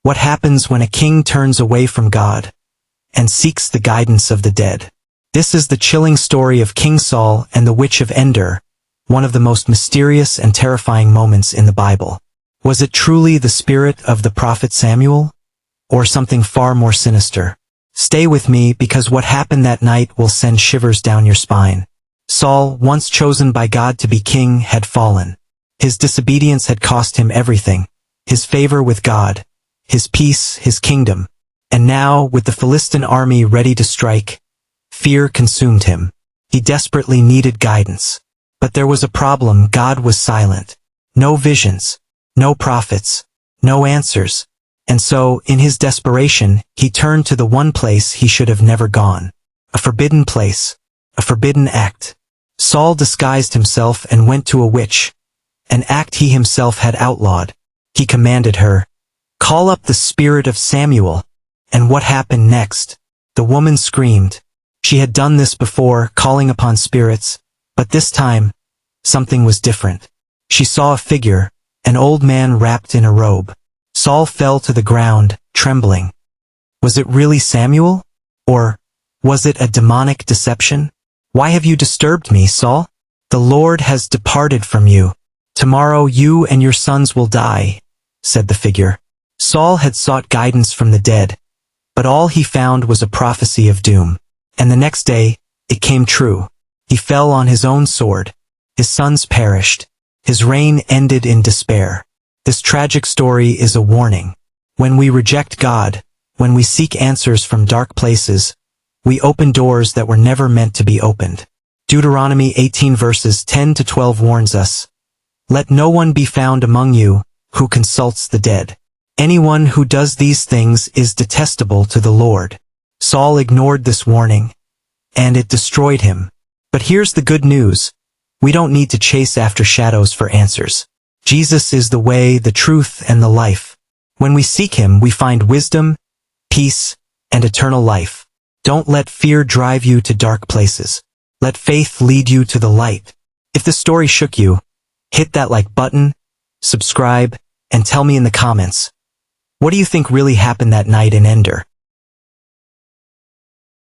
What happens when a king turns away from God and seeks the guidance of the dead? This is the chilling story of King Saul and the Witch of Endor, one of the most mysterious and terrifying moments in the Bible. Was it truly the spirit of the prophet Samuel? Or something far more sinister? Stay with me, because what happened that night will send shivers down your spine. Saul, once chosen by God to be king, had fallen. His disobedience had cost him everything: his favor with God, his peace, his kingdom. And now, with the Philistine army ready to strike, fear consumed him. He desperately needed guidance. But there was a problem: God was silent. No visions, no prophets, no answers. And so, in his desperation, he turned to the one place he should have never gone. A forbidden place. A forbidden act. Saul disguised himself and went to a witch, an act he himself had outlawed. He commanded her, "Call up the spirit of Samuel." And what happened next? The woman screamed. She had done this before, calling upon spirits, but this time, something was different. She saw a figure, an old man wrapped in a robe. Saul fell to the ground, trembling. Was it really Samuel? Or was it a demonic deception? "Why have you disturbed me, Saul? The Lord has departed from you. Tomorrow you and your sons will die," said the figure. Saul had sought guidance from the dead, but all he found was a prophecy of doom. And the next day, it came true. He fell on his own sword. His sons perished. His reign ended in despair. This tragic story is a warning. When we reject God, when we seek answers from dark places, we open doors that were never meant to be opened. Deuteronomy 18 verses 10 to 12 warns us, "Let no one be found among you who consults the dead. Anyone who does these things is detestable to the Lord." Saul ignored this warning, and it destroyed him. But here's the good news. We don't need to chase after shadows for answers. Jesus is the way, the truth, and the life. When we seek him, we find wisdom, peace, and eternal life. Don't let fear drive you to dark places. Let faith lead you to the light. If the story shook you, hit that like button, subscribe, and tell me in the comments, what do you think really happened that night in Endor?